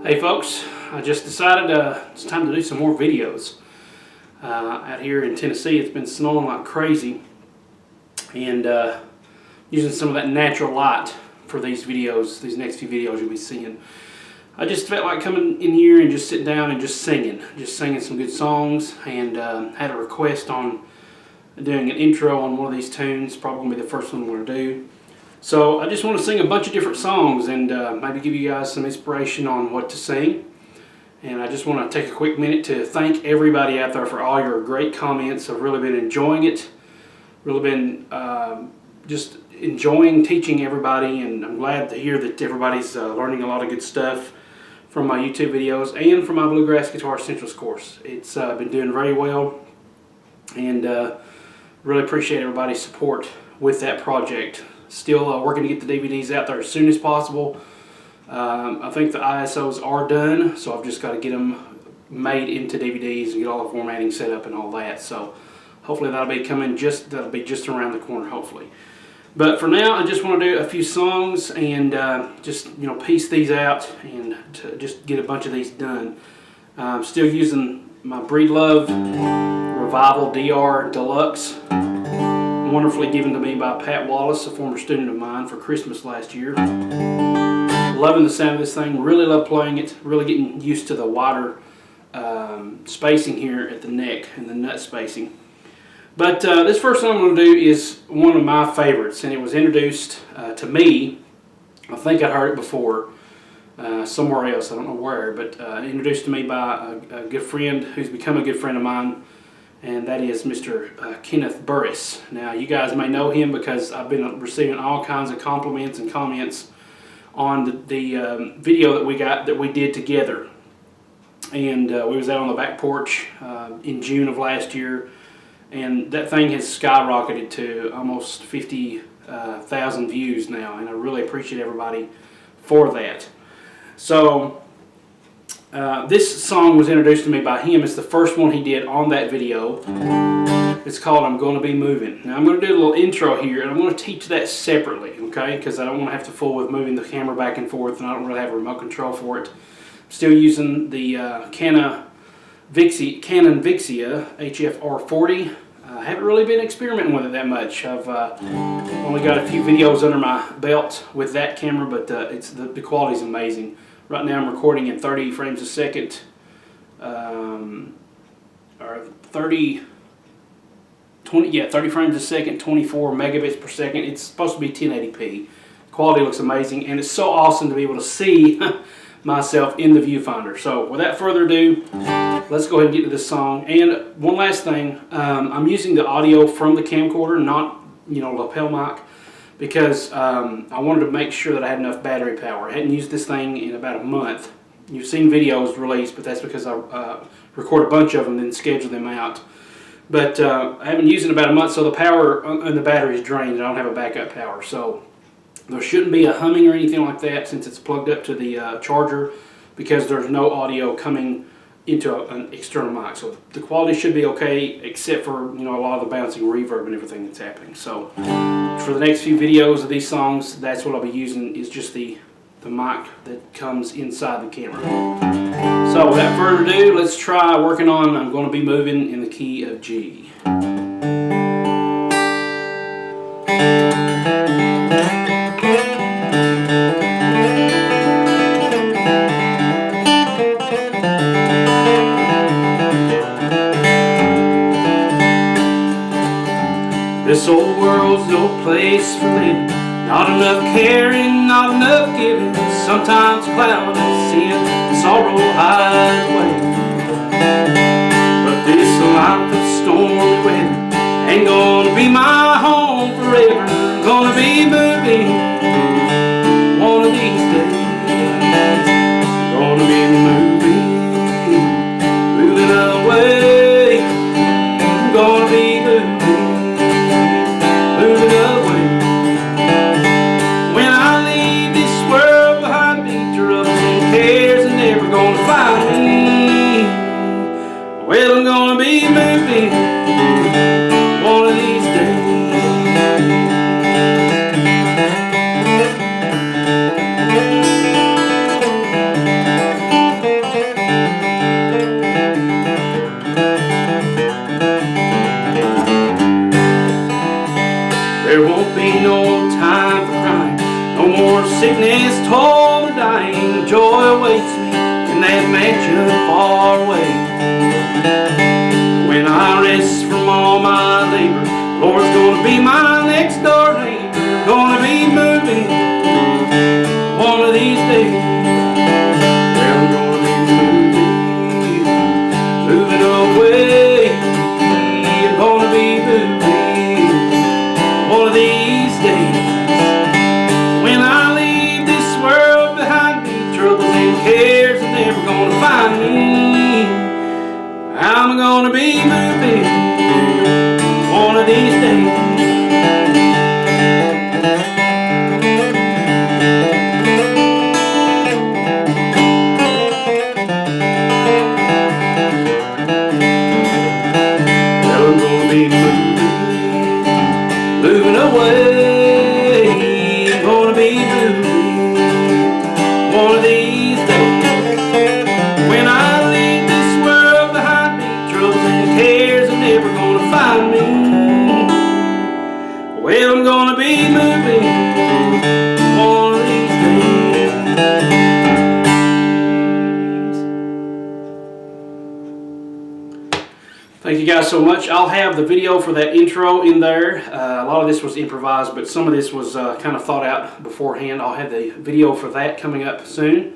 Hey folks, I just decided it's time to do some more videos. Out here in Tennessee it's been snowing like crazy, and using some of that natural light for these videos, these next few videos you'll be seeing. I just felt like coming in here and just sitting down and just singing some good songs, and had a request on doing an intro on one of these tunes. Probably going to be the first one I'm going to do. So I just want to sing a bunch of different songs and maybe give you guys some inspiration on what to sing. And I just want to take a quick minute to thank everybody out there for all your great comments. I've really been enjoying it. Really been just enjoying teaching everybody, and I'm glad to hear that everybody's learning a lot of good stuff from my YouTube videos and from my Bluegrass Guitar Essentials course. It's been doing very well, and really appreciate everybody's support with that project. Still working to get the DVDs out there as soon as possible. I think the ISOs are done, so I've just got to get them made into DVDs and get all the formatting set up and all that. So hopefully that'll be coming just around the corner, hopefully. But for now, I just want to do a few songs and just piece these out and to just get a bunch of these done. I'm still using my Breedlove Revival DR-Deluxe. Wonderfully given to me by Pat Wallace, a former student of mine, for Christmas last year. Loving the sound of this thing, really love playing it, really getting used to the wider spacing here at the neck and the nut spacing. But this first song I'm going to do is one of my favorites, and it was introduced to me, I think I'd heard it before somewhere else, I don't know where, but introduced to me by a good friend who's become a good friend of mine, and that is Mr. Kenneth Burris. Now, you guys may know him because I've been receiving all kinds of compliments and comments on the video that we did together. And we was out on the back porch in June of last year, and that thing has skyrocketed to almost 50,000 views now, and I really appreciate everybody for that. So this song was introduced to me by him. It's the first one he did on that video. It's called I'm Gonna Be Movin'. Now I'm going to do a little intro here, and I'm going to teach that separately, okay? Because I don't want to have to fool with moving the camera back and forth, and I don't really have a remote control for it. I'm still using the Canon Vixia HFR40. I haven't really been experimenting with it that much. I've only got a few videos under my belt with that camera, but the quality's amazing. Right now I'm recording in 30 frames a second, or 30 frames a second, 24 megabits per second. It's supposed to be 1080p. Quality looks amazing, and it's so awesome to be able to see myself in the viewfinder. So without further ado, let's go ahead and get to this song. And one last thing, I'm using the audio from the camcorder, not lapel mic, because I wanted to make sure that I had enough battery power. I hadn't used this thing in about a month. You've seen videos released, but that's because I record a bunch of them and then schedule them out. But I haven't used it in about a month, so the power and the battery is drained, and I don't have a backup power. So there shouldn't be a humming or anything like that since it's plugged up to the charger, because there's no audio coming into an external mic. So the quality should be okay, except for a lot of the bouncing reverb and everything that's happening. So for the next few videos of these songs, that's what I'll be using, is just the mic that comes inside the camera. So without further ado, let's try working on I'm Gonna Be Movin' in the key of G. This old world's no place for living. Not enough caring, not enough giving. Sometimes cloud and sin and sorrow hide away. But this life of stormy weather ain't gonna be my home forever. Gonna be moving one of these days. Gonna be moving away. Gonna be moving away. When I leave this world behind me, troubles and cares are never gonna find me. Well, I'm gonna be moving one of these days. Sickness told me dying, joy awaits me in that mansion far away. When I rest from all my labor, Lord's gonna be my next door neighbor. Gonna be moving one of these days. Well, I'm gonna be moving away. I'm gonna be moving one of these days. When I leave this world behind me, troubles and cares are never gonna find me. I'm gonna be moving one of these days. Well, I'm gonna be moving away. I'm gonna be moving one of these days. When I leave this world behind me, troubles and cares are never gonna find me. Well, I'm gonna be moving one of these days. Thank you guys so much. I'll have the video for that intro in there. A lot of this was improvised, but some of this was kind of thought out beforehand. I'll have the video for that coming up soon.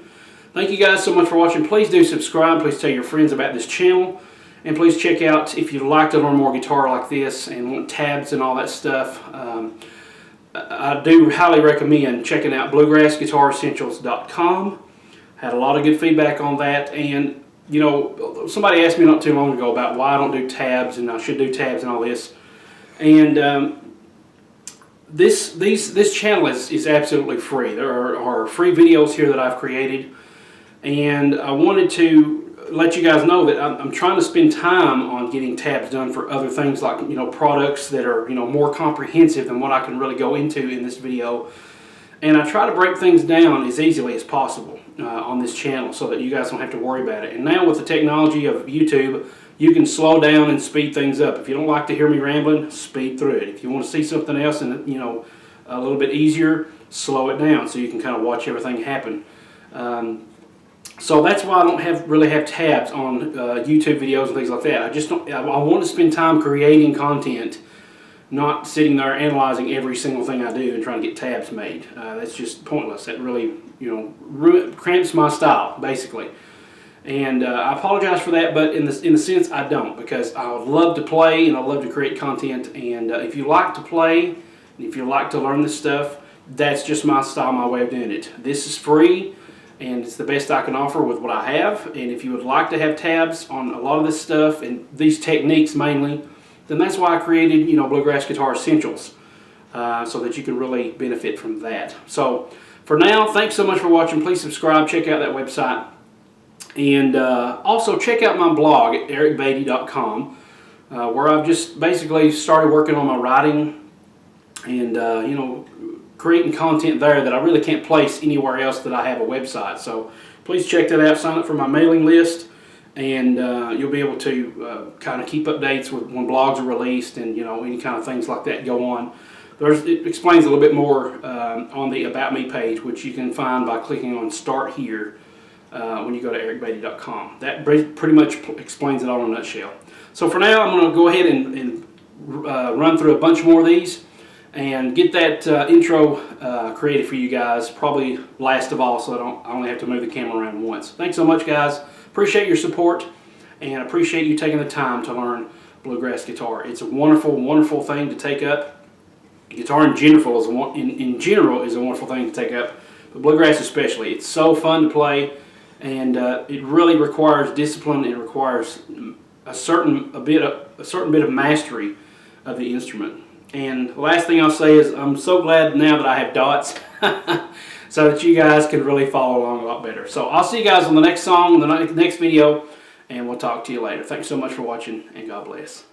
Thank you guys so much for watching. Please do subscribe. Please tell your friends about this channel. And please check out, if you'd like to learn more guitar like this and want tabs and all that stuff, I do highly recommend checking out bluegrassguitaressentials.com. Had a lot of good feedback on that, and you know, somebody asked me not too long ago about why I don't do tabs and I should do tabs and all this. And this channel is absolutely free. There are free videos here that I've created, and I wanted to let you guys know that I'm trying to spend time on getting tabs done for other things, like, you know, products that are, you know, more comprehensive than what I can really go into in this video. And I try to break things down as easily as possible on this channel so that you guys don't have to worry about it. And now with the technology of YouTube, you can slow down and speed things up. If you don't like to hear me rambling, speed through it. If you want to see something else and, you know, a little bit easier, slow it down so you can kind of watch everything happen. So that's why I don't really have tabs on YouTube videos and things like that. I want to spend time creating content, not sitting there analyzing every single thing I do and trying to get tabs made. That's just pointless. That really, you know, cramps my style, basically. And I apologize for that, but in a sense, I don't, because I would love to play and I love to create content. And if you like to play, and if you like to learn this stuff, that's just my style, my way of doing it. This is free, and it's the best I can offer with what I have. And if you would like to have tabs on a lot of this stuff and these techniques mainly, then that's why I created, you know, Bluegrass Guitar Essentials, so that you can really benefit from that. So for now, thanks so much for watching. Please subscribe, check out that website, and also check out my blog at ericbeatty.com, where I've just basically started working on my writing and you know, creating content there that I really can't place anywhere else that I have a website. So please check that out. Sign up for my mailing list, and you'll be able to kind of keep updates with when blogs are released and, you know, any kind of things like that go on. It explains a little bit more on the About Me page, which you can find by clicking on Start Here when you go to ericbeatty.com. That pretty much explains it all in a nutshell. So for now, I'm going to go ahead and run through a bunch more of these and get that intro created for you guys, probably last of all, so I only have to move the camera around once. Thanks so much, guys. Appreciate your support, and appreciate you taking the time to learn bluegrass guitar. It's a wonderful, wonderful thing to take up. Guitar in general is a wonderful thing to take up, but bluegrass especially. It's so fun to play, and it really requires discipline. It requires a certain bit of mastery of the instrument. And the last thing I'll say is I'm so glad now that I have dots so that you guys can really follow along a lot better. So I'll see you guys on the next song, the next video, and we'll talk to you later. Thanks so much for watching, and God bless.